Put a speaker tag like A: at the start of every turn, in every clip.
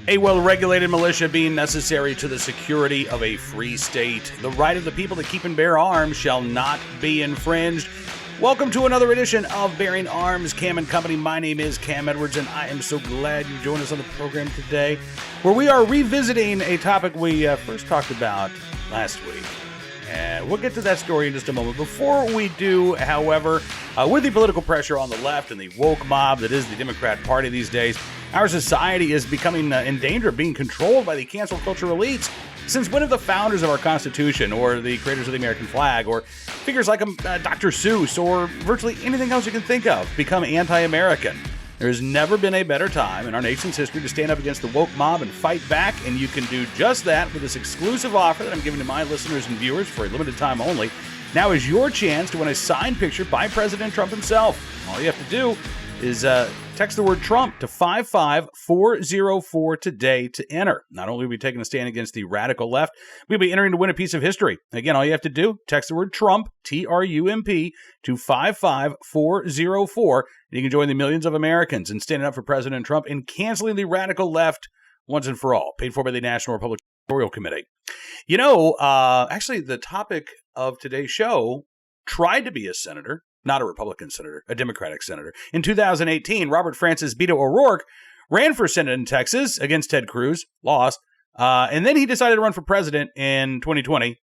A: A well-regulated militia being necessary to the security of a free state. The right of the people to keep and bear arms shall not be infringed. Welcome to another edition of Bearing Arms, Cam and Company. My name is Cam Edwards, and I am so glad you joined us on the program today, where we are revisiting a topic we first talked about last week. And we'll get to that story in just a moment. Before we do, however, with the political pressure on the left and the woke mob that is the Democrat Party these days, our society is becoming in danger of being controlled by the cancel culture elites. Since when have the founders of our Constitution, or the creators of the American flag, or figures like Dr. Seuss, or virtually anything else you can think of, become anti-American? There has never been a better time in our nation's history to stand up against the woke mob and fight back, and you can do just that with this exclusive offer that I'm giving to my listeners and viewers for a limited time only. Now is your chance to win a signed picture by President Trump himself. All you have to do is text the word Trump to 55404 today to enter. Not only will we be taking a stand against the radical left, we'll be entering to win a piece of history. Again, all you have to do, text the word Trump, T-R-U-M-P, to 55404, and you can join the millions of Americans in standing up for President Trump and canceling the radical left once and for all. Paid for by the National Republican Electoral Committee. You know, actually, the topic of today's show tried to be a senator. Not a Republican senator, a Democratic senator. In 2018, Robert Francis Beto O'Rourke ran for Senate in Texas against Ted Cruz, lost, and then he decided to run for president in 2020,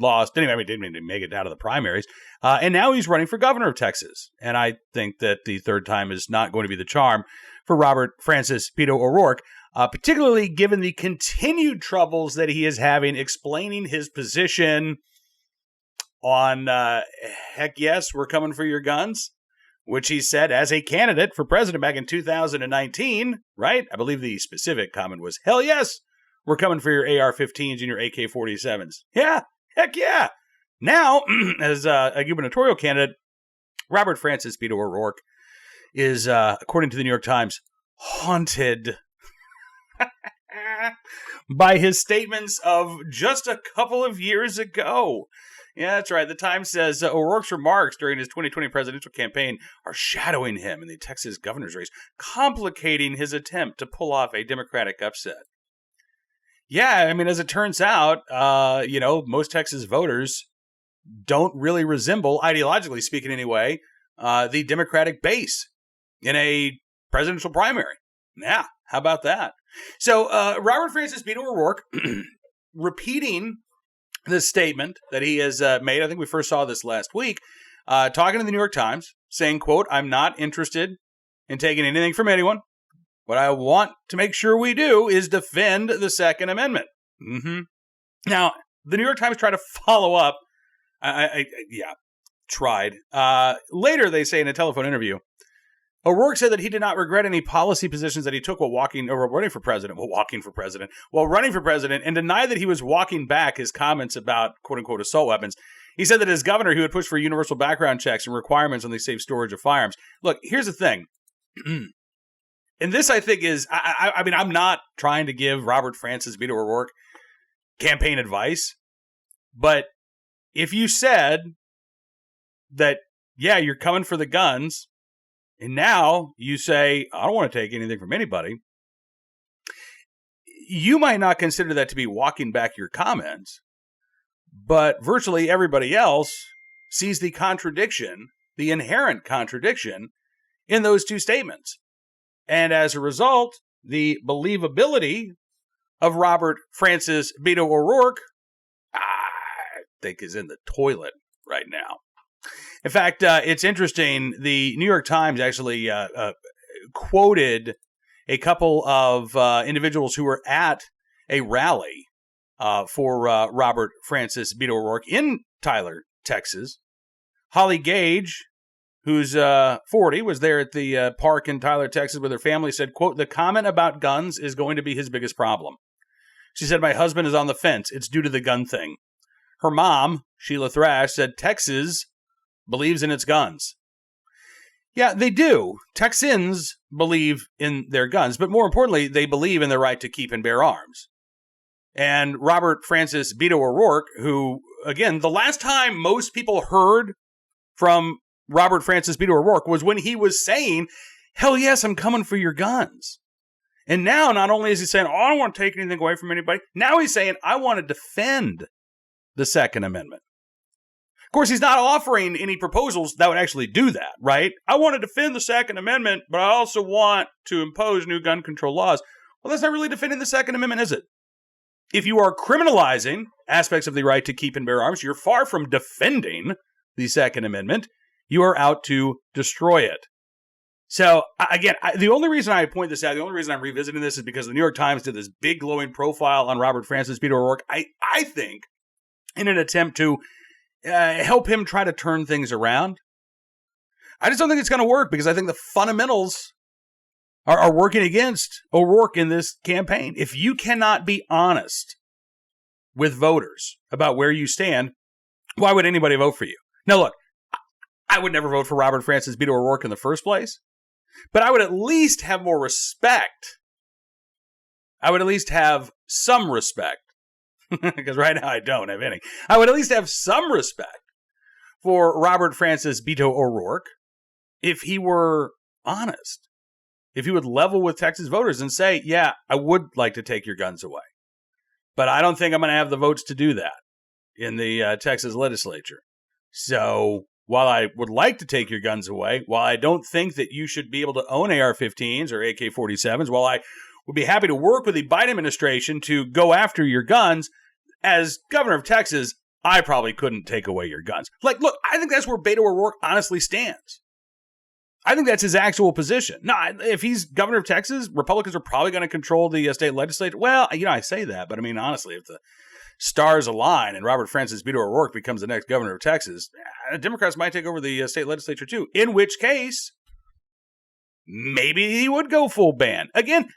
A: lost, didn't even make it out of the primaries, and now he's running for governor of Texas. And I think that the third time is not going to be the charm for Robert Francis Beto O'Rourke, particularly given the continued troubles that he is having explaining his position on, heck yes, we're coming for your guns, which he said as a candidate for president back in 2019, right? I believe the specific comment was, hell yes, we're coming for your AR-15s and your AK-47s. Yeah, heck yeah. Now, as a gubernatorial candidate, Robert Francis Beto O'Rourke is, according to the New York Times, haunted by his statements of just a couple of years ago. Yeah, that's right. The Times says O'Rourke's remarks during his 2020 presidential campaign are shadowing him in the Texas governor's race, complicating his attempt to pull off a Democratic upset. Yeah, I mean, as it turns out, most Texas voters don't really resemble, ideologically speaking anyway, the Democratic base in a presidential primary. Yeah, how about that? So Robert Francis Beto O'Rourke repeating this statement that he has made, I think we first saw this last week, talking to the New York Times, saying, quote, I'm not interested in taking anything from anyone. What I want to make sure we do is defend the Second Amendment. Now, the New York Times tried to follow up. Tried. Later, they say in a telephone interview, O'Rourke said that he did not regret any policy positions that he took while running for president, and denied that he was walking back his comments about quote-unquote assault weapons. He said that as governor, he would push for universal background checks and requirements on the safe storage of firearms. Look, here's the thing. And this, I think, is, I mean, I'm not trying to give Robert Francis Beto O'Rourke campaign advice, but if you said that, yeah, you're coming for the guns, and now you say, I don't want to take anything from anybody, you might not consider that to be walking back your comments, but virtually everybody else sees the contradiction, the inherent contradiction in those two statements. And as a result, the believability of Robert Francis Beto O'Rourke, I think, is in the toilet right now. In fact, it's interesting. The New York Times actually quoted a couple of individuals who were at a rally for Robert Francis Beto O'Rourke in Tyler, Texas. Holly Gage, who's 40, was there at the park in Tyler, Texas with her family, said, quote, the comment about guns is going to be his biggest problem. She said, my husband is on the fence. It's due to the gun thing. Her mom, Sheila Thrash, said Texas believes in its guns. Yeah, they do. Texans believe in their guns, but more importantly, they believe in their right to keep and bear arms. And Robert Francis Beto O'Rourke, who, again, the last time most people heard from Robert Francis Beto O'Rourke was when he was saying, hell yes, I'm coming for your guns. And now, not only is he saying, oh, I don't want to take anything away from anybody, now he's saying, I want to defend the Second Amendment. Of course, he's not offering any proposals that would actually do that, right? I want to defend the Second Amendment, but I also want to impose new gun control laws. Well, that's not really defending the Second Amendment, is it? If you are criminalizing aspects of the right to keep and bear arms, you're far from defending the Second Amendment. You are out to destroy it. So, again, the only reason I point this out, the only reason I'm revisiting this is because the New York Times did this big glowing profile on Robert Francis Beto O'Rourke, I think, in an attempt to help him try to turn things around. I just don't think it's going to work because I think the fundamentals are working against O'Rourke in this campaign. If you cannot be honest with voters about where you stand, why would anybody vote for you? Now, look, I would never vote for Robert Francis Beto O'Rourke in the first place, but I would at least have more respect. I would at least have some respect, because right now I don't have any. I would at least have some respect for Robert Francis Beto O'Rourke if he were honest. If he would level with Texas voters and say, yeah, I would like to take your guns away, but I don't think I'm going to have the votes to do that in the Texas legislature. So while I would like to take your guns away, while I don't think that you should be able to own AR-15s or AK-47s, while I would be happy to work with the Biden administration to go after your guns, as governor of Texas, I probably couldn't take away your guns. Like, look, I think that's where Beto O'Rourke honestly stands. I think that's his actual position. Now, if he's governor of Texas, Republicans are probably going to control the state legislature. Well, I say that, but I mean, honestly, if the stars align and Robert Francis Beto O'Rourke becomes the next governor of Texas, Democrats might take over the state legislature too, in which case, maybe he would go full ban. Again,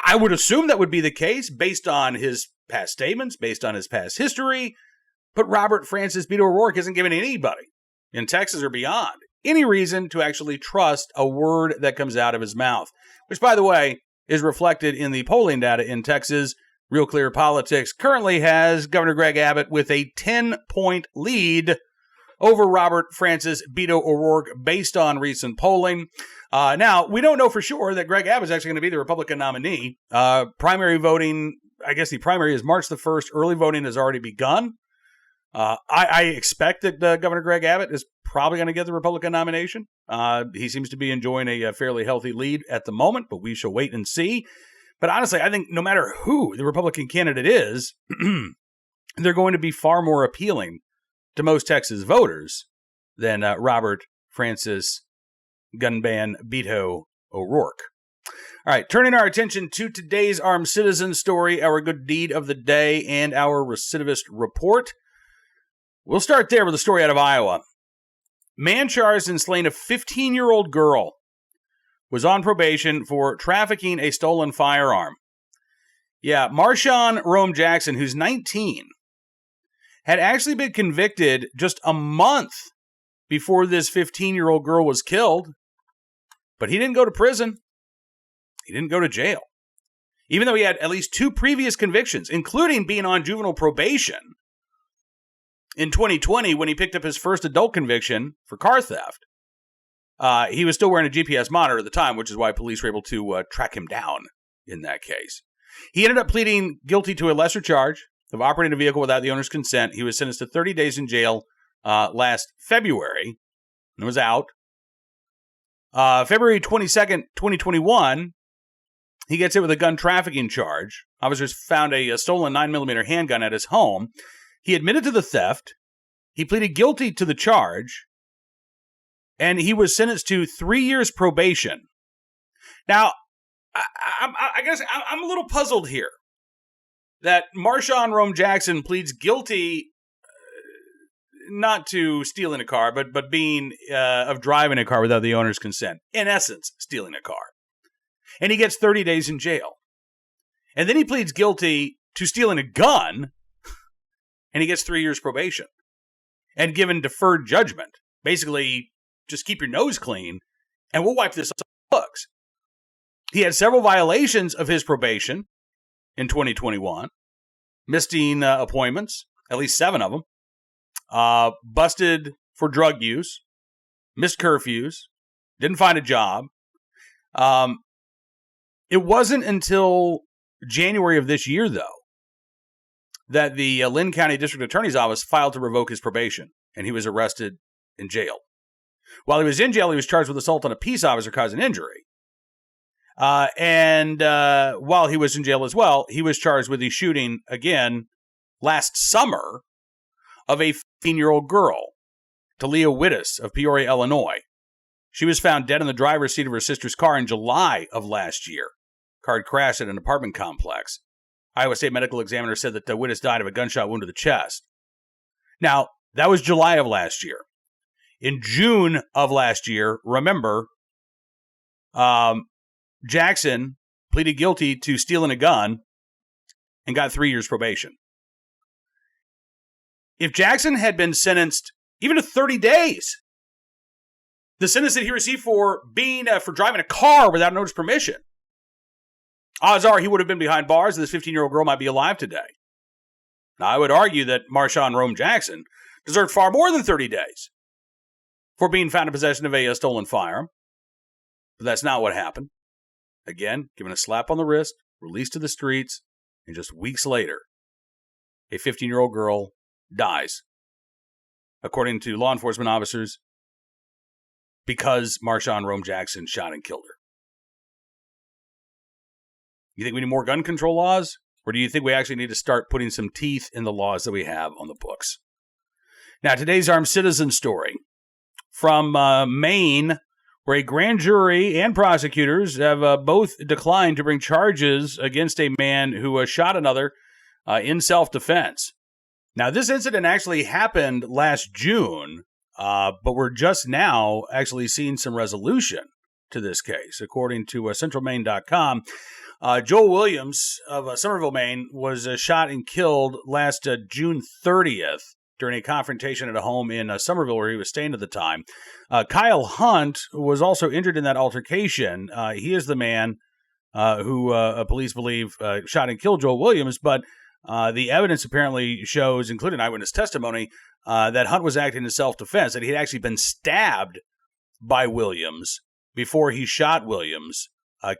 A: I would assume that would be the case based on his past statements, based on his past history, but Robert Francis Beto O'Rourke isn't giving anybody in Texas or beyond any reason to actually trust a word that comes out of his mouth, which, by the way, is reflected in the polling data in Texas. Real Clear Politics currently has Governor Greg Abbott with a 10-point lead over Robert Francis Beto O'Rourke based on recent polling. Now, we don't know for sure that Greg Abbott is actually going to be the Republican nominee. Primary voting, I guess the primary is March the 1st. Early voting has already begun. I expect that Governor Greg Abbott is probably going to get the Republican nomination. He seems to be enjoying a fairly healthy lead at the moment, but we shall wait and see. But honestly, I think no matter who the Republican candidate is, they're going to be far more appealing to most Texas voters than Robert Francis Gunban Beto O'Rourke. All right, turning our attention to today's armed citizen story, our good deed of the day, and our recidivist report. We'll start there with a story out of Iowa. Man charged in slaying a 15-year-old girl was on probation for trafficking a stolen firearm. Yeah, Marshawn Rome Jackson, who's 19, had actually been convicted just a month before this 15-year-old girl was killed, but he didn't go to prison. He didn't go to jail. Even though he had at least 2 previous convictions, including being on juvenile probation in 2020 when he picked up his first adult conviction for car theft. He was still wearing a GPS monitor at the time, which is why police were able to track him down in that case. He ended up pleading guilty to a lesser charge of operating a vehicle without the owner's consent. He was sentenced to 30 days in jail last February and was out. February 22nd, 2021, he gets hit with a gun trafficking charge. Officers found a stolen 9mm handgun at his home. He admitted to the theft. He pleaded guilty to the charge. And he was sentenced to 3 years probation. Now, I guess I'm a little puzzled here that Marshawn Rome Jackson pleads guilty not to stealing a car, but being of driving a car without the owner's consent. In essence, stealing a car. And he gets 30 days in jail. And then he pleads guilty to stealing a gun, and he gets 3 years probation. And given deferred judgment. Basically, just keep your nose clean, and we'll wipe this off the books. He had several violations of his probation in 2021, missing appointments, at least 7 of them, busted for drug use, missed curfews, didn't find a job. It wasn't until January of this year, though, that the Lynn County District Attorney's Office filed to revoke his probation, and he was arrested and jailed. While he was in jail, he was charged with assault on a peace officer causing injury. And while he was in jail as well, he was charged with the shooting, again, last summer, of a 15-year-old girl, Talia Wittes of Peoria, Illinois. She was found dead in the driver's seat of her sister's car in July of last year. Car had crashed at an apartment complex. Iowa State medical examiner said that Wittes died of a gunshot wound to the chest. Now, that was July of last year. In June of last year, remember, Jackson pleaded guilty to stealing a gun and got 3 years probation. If Jackson had been sentenced even to 30 days, the sentence that he received for driving a car without notice permission, odds are he would have been behind bars and this 15-year-old girl might be alive today. Now, I would argue that Marshawn Rome Jackson deserved far more than 30 days for being found in possession of a stolen firearm. But that's not what happened. Again, given a slap on the wrist, released to the streets, and just weeks later, a 15-year-old girl dies, according to law enforcement officers, because Marshawn Rome Jackson shot and killed her. You think we need more gun control laws? Or do you think we actually need to start putting some teeth in the laws that we have on the books? Now, today's armed citizen story from Maine, where a grand jury and prosecutors have both declined to bring charges against a man who shot another in self-defense. Now, this incident actually happened last June, but we're just now actually seeing some resolution to this case. According to CentralMaine.com, Joel Williams of Somerville, Maine, was shot and killed last June 30th during a confrontation at a home in Somerville where he was staying at the time. Kyle Hunt was also injured in that altercation. He is the man who police believe shot and killed Joel Williams, but the evidence apparently shows, including eyewitness testimony, that Hunt was acting in self-defense, that he had actually been stabbed by Williams before he shot Williams,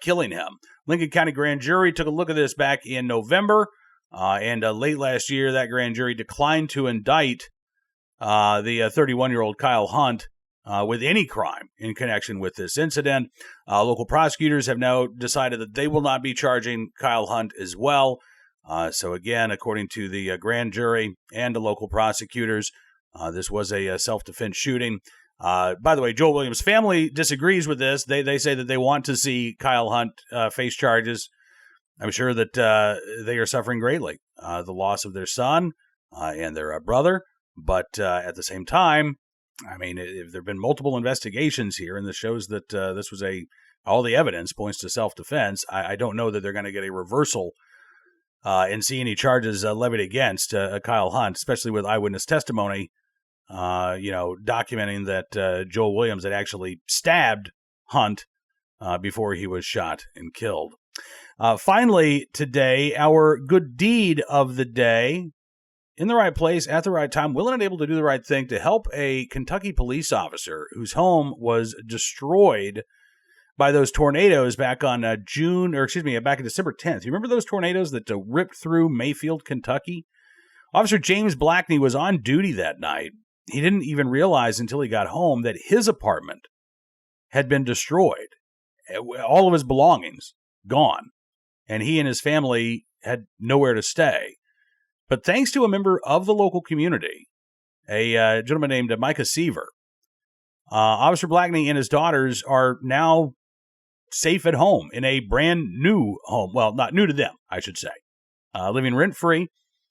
A: killing him. Lincoln County Grand Jury took a look at this back in November, and late last year, that grand jury declined to indict the 31-year-old Kyle Hunt with any crime in connection with this incident. Local prosecutors have now decided that they will not be charging Kyle Hunt as well. So again, according to the grand jury and the local prosecutors, this was a self-defense shooting. By the way, Joel Williams' family disagrees with this. They say that they want to see Kyle Hunt face charges. I'm sure that they are suffering greatly, the loss of their son and their brother. But at the same time, I mean, if there have been multiple investigations here, and this shows that this was all the evidence points to self-defense, I don't know that they're going to get a reversal and see any charges levied against Kyle Hunt, especially with eyewitness testimony, documenting that Joel Williams had actually stabbed Hunt before he was shot and killed. Finally, today, our good deed of the day, in the right place, at the right time, willing and able to do the right thing to help a Kentucky police officer whose home was destroyed by those tornadoes back on back on December 10th. You remember those tornadoes that ripped through Mayfield, Kentucky? Officer James Blackney was on duty that night. He didn't even realize until he got home that his apartment had been destroyed. All of his belongings gone. And he and his family had nowhere to stay. But thanks to a member of the local community, a gentleman named Micah Seaver, Officer Blackney and his daughters are now safe at home in a brand new home. Well, not new to them, I should say. Living rent-free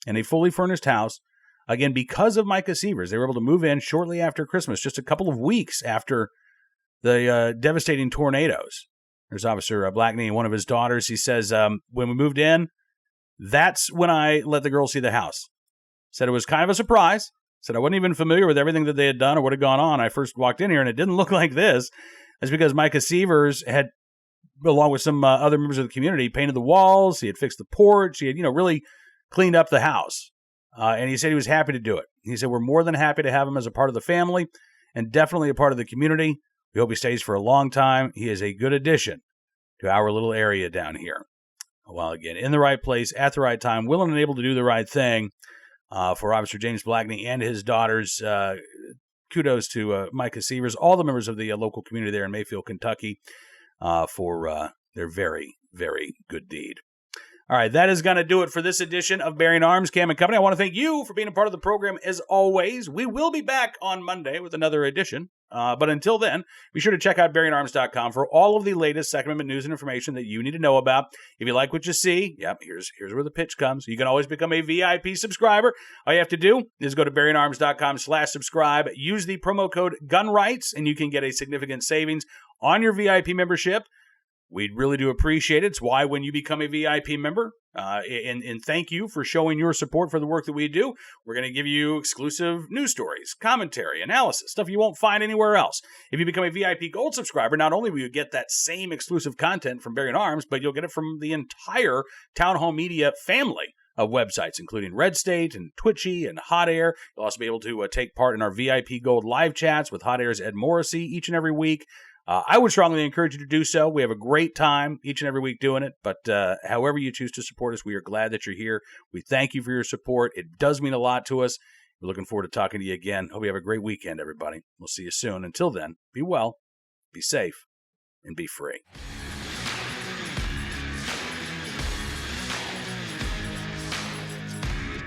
A: in a fully furnished house. Again, because of Micah Seavers, they were able to move in shortly after Christmas, just a couple of weeks after the devastating tornadoes. There's Officer Blackney and one of his daughters. He says, when we moved in, that's when I let the girls see the house. Said it was kind of a surprise. Said I wasn't even familiar with everything that they had done or what had gone on. I first walked in here and it didn't look like this. That's because Micah Seavers had, along with some other members of the community, painted the walls. He had fixed the porch. He had, really cleaned up the house. And he said he was happy to do it. He said, we're more than happy to have him as a part of the family and definitely a part of the community. We hope he stays for a long time. He is a good addition to our little area down here. Well, again, in the right place, at the right time, willing and able to do the right thing for Officer James Blackney and his daughters. Kudos to Micah Sievers, all the members of the local community there in Mayfield, Kentucky, for their very, very good deed. All right, that is going to do it for this edition of Bearing Arms, Cam and Company. I want to thank you for being a part of the program as always. We will be back on Monday with another edition. But until then, be sure to check out BearingArms.com for all of the latest Second Amendment news and information that you need to know about. If you like what you see, here's where the pitch comes. You can always become a VIP subscriber. All you have to do is go to BearingArms.com/subscribe. Use the promo code GUNRIGHTS, and you can get a significant savings on your VIP membership. We'd really do appreciate it. It's why when you become a VIP member, and thank you for showing your support for the work that we do, we're going to give you exclusive news stories, commentary, analysis, stuff you won't find anywhere else. If you become a VIP Gold subscriber, not only will you get that same exclusive content from Bearing Arms, but you'll get it from the entire Town Hall Media family of websites, including Red State and Twitchy and Hot Air. You'll also be able to take part in our VIP Gold live chats with Hot Air's Ed Morrissey each and every week. I would strongly encourage you to do so. We have a great time each and every week doing it, but however you choose to support us, we are glad that you're here. We thank you for your support. It does mean a lot to us. We're looking forward to talking to you again. Hope you have a great weekend, everybody. We'll see you soon. Until then, be well, be safe, and be free.